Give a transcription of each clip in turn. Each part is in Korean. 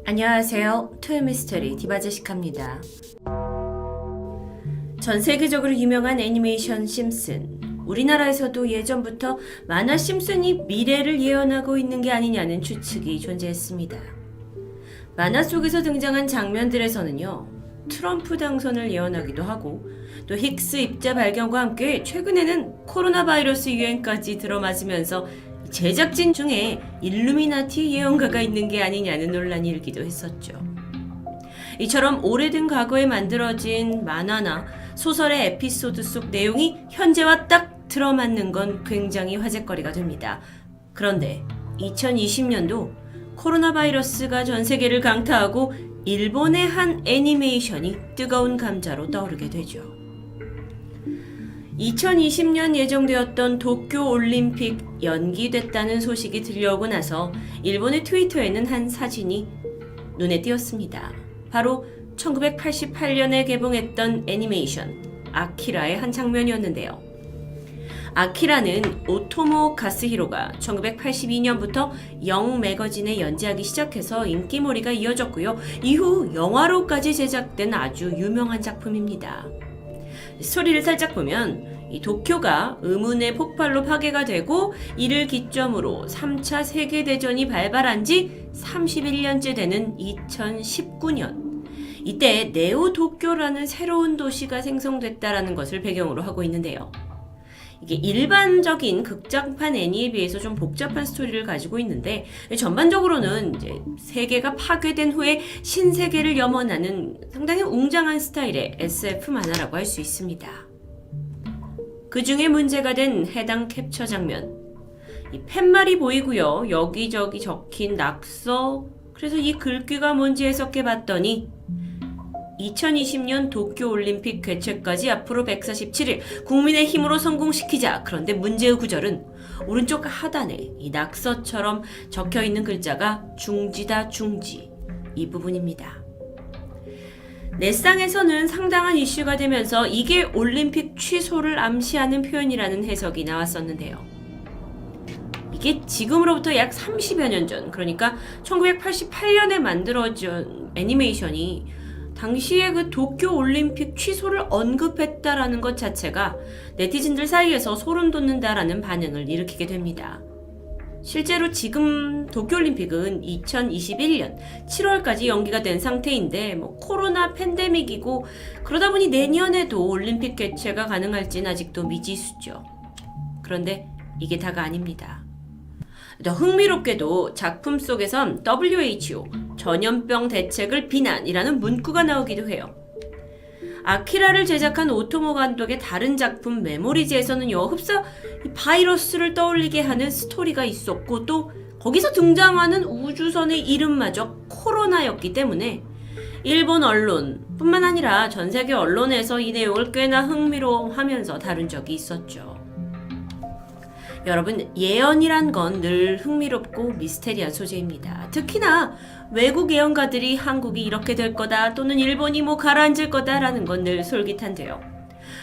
안녕하세요. 토요미스터리 디바제시카입니다. 전 세계적으로 유명한 애니메이션 심슨. 우리나라에서도 예전부터 만화 심슨이 미래를 예언하고 있는 게 아니냐는 추측이 존재했습니다. 만화 속에서 등장한 장면들에서는요, 트럼프 당선을 예언하기도 하고 또 힉스 입자 발견과 함께 최근에는 코로나 바이러스 유행까지 들어맞으면서 제작진 중에 일루미나티 예언가가 있는 게 아니냐는 논란이 일기도 했었죠. 이처럼 오래된 과거에 만들어진 만화나 소설의 에피소드 속 내용이 현재와 딱 들어맞는 건 굉장히 화제거리가 됩니다. 그런데 2020년도 코로나 바이러스가 전 세계를 강타하고 일본의 한 애니메이션이 뜨거운 감자로 떠오르게 되죠. 2020년 예정되었던 도쿄 올림픽 연기됐다는 소식이 들려오고 나서 일본의 트위터에는 한 사진이 눈에 띄었습니다. 바로 1988년에 개봉했던 애니메이션 아키라의 한 장면이었는데요. 아키라는 오토모 가스히로가 1982년부터 영 매거진에 연재하기 시작해서 인기몰이가 이어졌고요. 이후 영화로까지 제작된 아주 유명한 작품입니다. 스토리를 살짝 보면 이 도쿄가 의문의 폭발로 파괴가 되고 이를 기점으로 3차 세계대전이 발발한 지 31년째 되는 2019년. 이때 네오 도쿄라는 새로운 도시가 생성됐다라는 것을 배경으로 하고 있는데요. 이게 일반적인 극장판 애니에 비해서 좀 복잡한 스토리를 가지고 있는데 전반적으로는 이제 세계가 파괴된 후에 신세계를 염원하는 상당히 웅장한 스타일의 SF 만화라고 할 수 있습니다. 그 중에 문제가 된 해당 캡처 장면. 이 팻말이 보이고요. 여기저기 적힌 낙서. 그래서 이 글귀가 뭔지 해석해봤더니 2020년 도쿄올림픽 개최까지 앞으로 147일 국민의 힘으로 성공시키자. 그런데 문제의 구절은 오른쪽 하단에 이 낙서처럼 적혀있는 글자가 중지다 중지. 이 부분입니다. 넷상에서는 상당한 이슈가 되면서 이게 올림픽 취소를 암시하는 표현이라는 해석이 나왔었는데요. 이게 지금으로부터 약 30여 년 전, 그러니까 1988년에 만들어진 애니메이션이 당시에 그 도쿄 올림픽 취소를 언급했다라는 것 자체가 네티즌들 사이에서 소름 돋는다라는 반응을 일으키게 됩니다. 실제로 지금 도쿄올림픽은 2021년 7월까지 연기가 된 상태인데 코로나 팬데믹이고 그러다 보니 내년에도 올림픽 개최가 가능할지는 아직도 미지수죠. 그런데 이게 다가 아닙니다. 더 흥미롭게도 작품 속에선 WHO, 전염병 대책을 비난이라는 문구가 나오기도 해요. 아키라를 제작한 오토모 감독의 다른 작품 메모리즈에서는요, 흡사 바이러스를 떠올리게 하는 스토리가 있었고 또 거기서 등장하는 우주선의 이름마저 코로나였기 때문에 일본 언론 뿐만 아니라 전 세계 언론에서 이 내용을 꽤나 흥미로워하면서 다룬 적이 있었죠. 여러분, 예언이란 건 늘 흥미롭고 미스테리한 소재입니다. 특히나 외국 예언가들이 한국이 이렇게 될 거다 또는 일본이 가라앉을 거다라는 건 늘 솔깃한데요.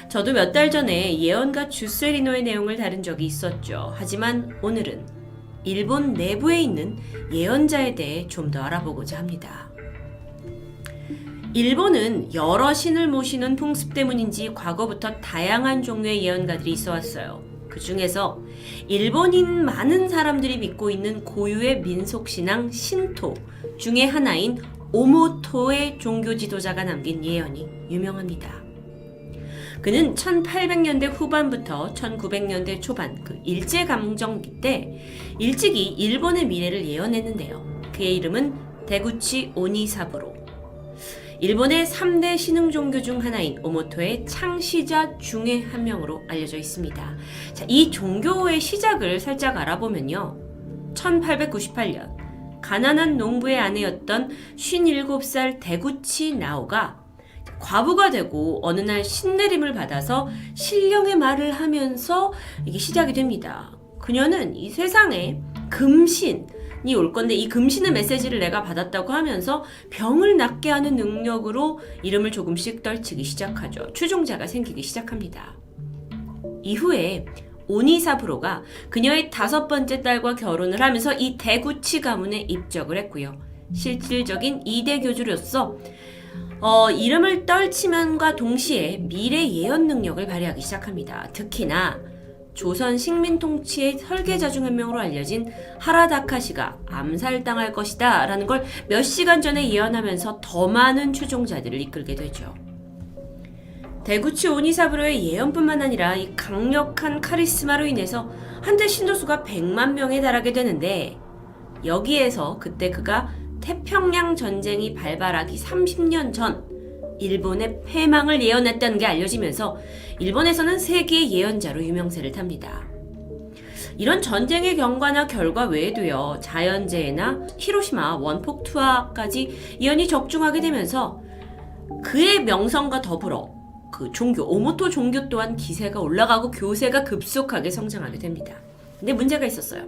저도 몇 달 전에 예언가 주세리노의 내용을 다룬 적이 있었죠. 하지만 오늘은 일본 내부에 있는 예언자에 대해 좀 더 알아보고자 합니다. 일본은 여러 신을 모시는 풍습 때문인지 과거부터 다양한 종류의 예언가들이 있어 왔어요. 그 중에서 일본인 많은 사람들이 믿고 있는 고유의 민속신앙 신토 중에 하나인 오모토의 종교 지도자가 남긴 예언이 유명합니다. 그는 1800년대 후반부터 1900년대 초반 그 일제강점기 때 일찍이 일본의 미래를 예언했는데요. 그의 이름은 데구치 오니사부로. 일본의 3대 신흥 종교 중 하나인 오모토의 창시자 중에 한 명으로 알려져 있습니다. 자, 이 종교의 시작을 살짝 알아보면요. 1898년 가난한 농부의 아내였던 57살 데구치 나오가 과부가 되고 어느 날 신내림을 받아서 신령의 말을 하면서 이게 시작이 됩니다. 그녀는 이 세상에 금신이 올 건데 이 금신의 메시지를 내가 받았다고 하면서 병을 낫게 하는 능력으로 이름을 조금씩 떨치기 시작하죠. 추종자가 생기기 시작합니다. 이후에 오니사부로가 그녀의 5번째 딸과 결혼을 하면서 이 대구치 가문에 입적을 했고요. 실질적인 2대 교주로서 이름을 떨치면과 동시에 미래 예언 능력을 발휘하기 시작합니다. 특히나 조선 식민 통치의 설계자 중 한 명으로 알려진 하라다카시가 암살당할 것이다 라는 걸 몇 시간 전에 예언하면서 더 많은 추종자들을 이끌게 되죠. 대구치 오니사부로의 예언뿐만 아니라 이 강력한 카리스마로 인해서 한때 신도수가 100만 명에 달하게 되는데, 여기에서 그때 그가 태평양 전쟁이 발발하기 30년 전 일본의 패망을 예언했다는 게 알려지면서 일본에서는 세계의 예언자로 유명세를 탑니다. 이런 전쟁의 경과나 결과 외에도요, 자연재해나 히로시마 원폭 투하까지 예언이 적중하게 되면서 그의 명성과 더불어 그 종교, 오모토 종교 또한 기세가 올라가고 교세가 급속하게 성장하게 됩니다. 근데 문제가 있었어요.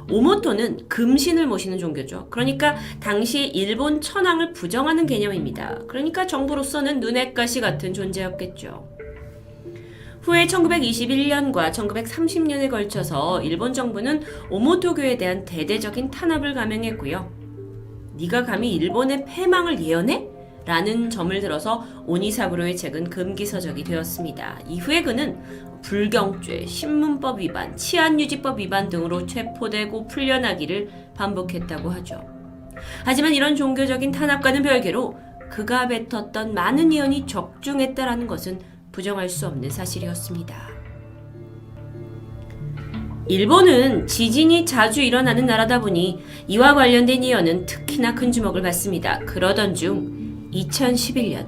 오모토는 금신을 모시는 종교죠. 그러니까 당시 일본 천황을 부정하는 개념입니다. 그러니까 정부로서는 눈엣 가시 같은 존재였겠죠. 후에 1921년과 1930년에 걸쳐서 일본 정부는 오모토교에 대한 대대적인 탄압을 감행했고요. 네가 감히 일본의 패망을 예언해? 라는 점을 들어서 오니사부로의 책은 금기서적이 되었습니다. 이후에 그는 불경죄, 신문법 위반, 치안유지법 위반 등으로 체포되고 풀려나기를 반복했다고 하죠. 하지만 이런 종교적인 탄압과는 별개로 그가 뱉었던 많은 예언이 적중했다라는 것은 부정할 수 없는 사실이었습니다. 일본은 지진이 자주 일어나는 나라다 보니 이와 관련된 예언은 특히나 큰 주목을 받습니다. 그러던 중 2011년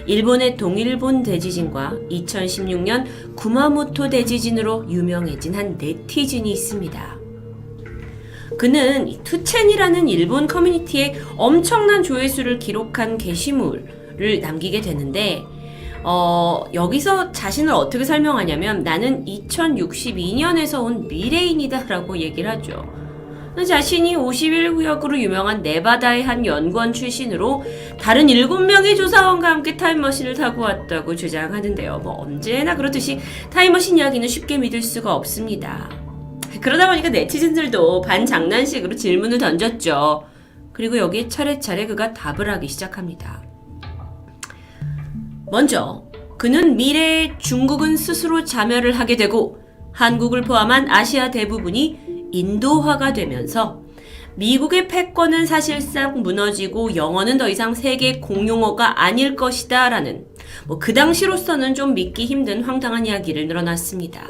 일본의 동일본 대지진과 2016년 구마모토 대지진으로 유명해진 한 네티즌이 있습니다. 그는 투첸이라는 일본 커뮤니티에 엄청난 조회수를 기록한 게시물을 남기게 되는데, 여기서 자신을 어떻게 설명하냐면 나는 2062년에서 온 미래인이다 라고 얘기를 하죠. 자신이 51구역으로 유명한 네바다의 한 연구원 출신으로 다른 7명의 조사원과 함께 타임머신을 타고 왔다고 주장하는데요. 언제나 그렇듯이 타임머신 이야기는 쉽게 믿을 수가 없습니다. 그러다 보니까 네티즌들도 반장난식으로 질문을 던졌죠. 그리고 여기에 차례차례 그가 답을 하기 시작합니다. 먼저 그는 미래에 중국은 스스로 자멸을 하게 되고 한국을 포함한 아시아 대부분이 인도화가 되면서 미국의 패권은 사실상 무너지고 영어는 더 이상 세계 공용어가 아닐 것이다 라는 그 당시로서는 좀 믿기 힘든 황당한 이야기를 늘어놨습니다.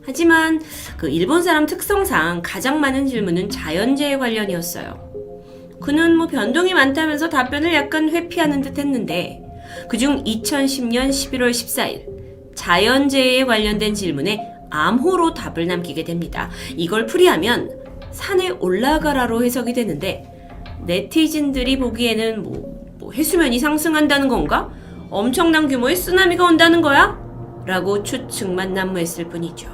하지만 그 일본 사람 특성상 가장 많은 질문은 자연재해 관련이었어요. 그는 변동이 많다면서 답변을 약간 회피하는 듯 했는데, 그중 2010년 11월 14일 자연재해에 관련된 질문에 암호로 답을 남기게 됩니다. 이걸 풀이하면 산에 올라가라로 해석이 되는데, 네티즌들이 보기에는 해수면이 상승한다는 건가? 엄청난 규모의 쓰나미가 온다는 거야? 라고 추측만 난무했을 뿐이죠.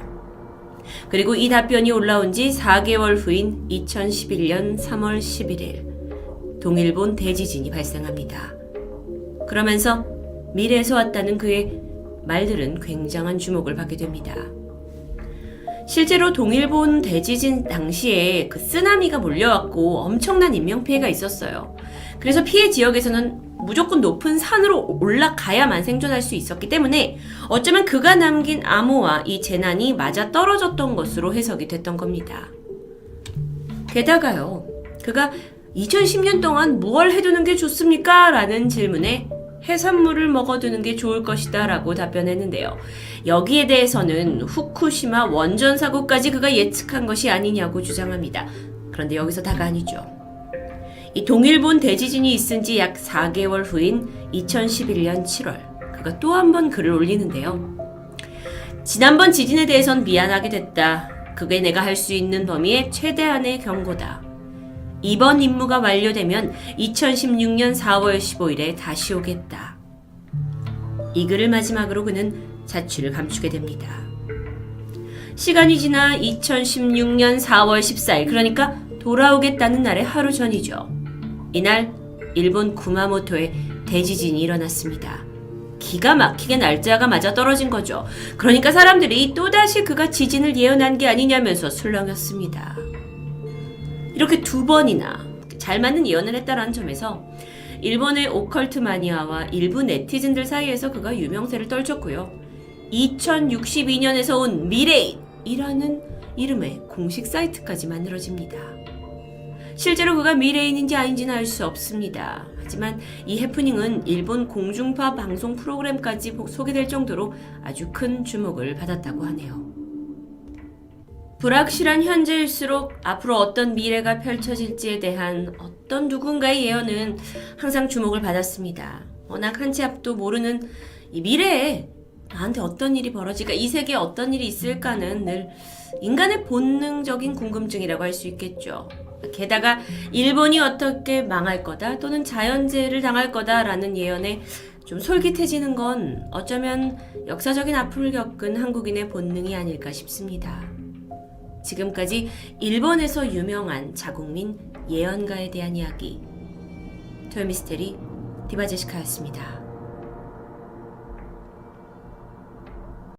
그리고 이 답변이 올라온 지 4개월 후인 2011년 3월 11일 동일본 대지진이 발생합니다. 그러면서 미래에서 왔다는 그의 말들은 굉장한 주목을 받게 됩니다. 실제로 동일본 대지진 당시에 그 쓰나미가 몰려왔고 엄청난 인명피해가 있었어요. 그래서 피해 지역에서는 무조건 높은 산으로 올라가야만 생존할 수 있었기 때문에 어쩌면 그가 남긴 암호와 이 재난이 맞아 떨어졌던 것으로 해석이 됐던 겁니다. 게다가요, 그가 2010년 동안 뭘 해두는 게 좋습니까? 라는 질문에 해산물을 먹어두는 게 좋을 것이다 라고 답변했는데요. 여기에 대해서는 후쿠시마 원전 사고까지 그가 예측한 것이 아니냐고 주장합니다. 그런데 여기서 다가 아니죠. 이 동일본 대지진이 있은 지 약 4개월 후인 2011년 7월 그가 또 한 번 글을 올리는데요. 지난번 지진에 대해선 미안하게 됐다. 그게 내가 할 수 있는 범위의 최대한의 경고다. 이번 임무가 완료되면 2016년 4월 15일에 다시 오겠다. 이 글을 마지막으로 그는 자취를 감추게 됩니다. 시간이 지나 2016년 4월 14일, 그러니까 돌아오겠다는 날의 하루 전이죠. 이날 일본 구마모토에 대지진이 일어났습니다. 기가 막히게 날짜가 맞아 떨어진 거죠. 그러니까 사람들이 또다시 그가 지진을 예언한 게 아니냐면서 술렁였습니다. 이렇게 2번이나 잘 맞는 예언을 했다라는 점에서 일본의 오컬트 마니아와 일부 네티즌들 사이에서 그가 유명세를 떨쳤고요. 2062년에서 온 미래인이라는 이름의 공식 사이트까지 만들어집니다. 실제로 그가 미래인인지 아닌지는 알 수 없습니다. 하지만 이 해프닝은 일본 공중파 방송 프로그램까지 소개될 정도로 아주 큰 주목을 받았다고 하네요. 불확실한 현재일수록 앞으로 어떤 미래가 펼쳐질지에 대한 어떤 누군가의 예언은 항상 주목을 받았습니다. 워낙 한 치 앞도 모르는 이 미래에 나한테 어떤 일이 벌어질까, 이 세계에 어떤 일이 있을까는 늘 인간의 본능적인 궁금증이라고 할 수 있겠죠. 게다가 일본이 어떻게 망할 거다 또는 자연재해를 당할 거다라는 예언에 좀 솔깃해지는 건 어쩌면 역사적인 아픔을 겪은 한국인의 본능이 아닐까 싶습니다. 지금까지 일본에서 유명한 자국민 예언가에 대한 이야기, 토요미스테리 디바제시카였습니다.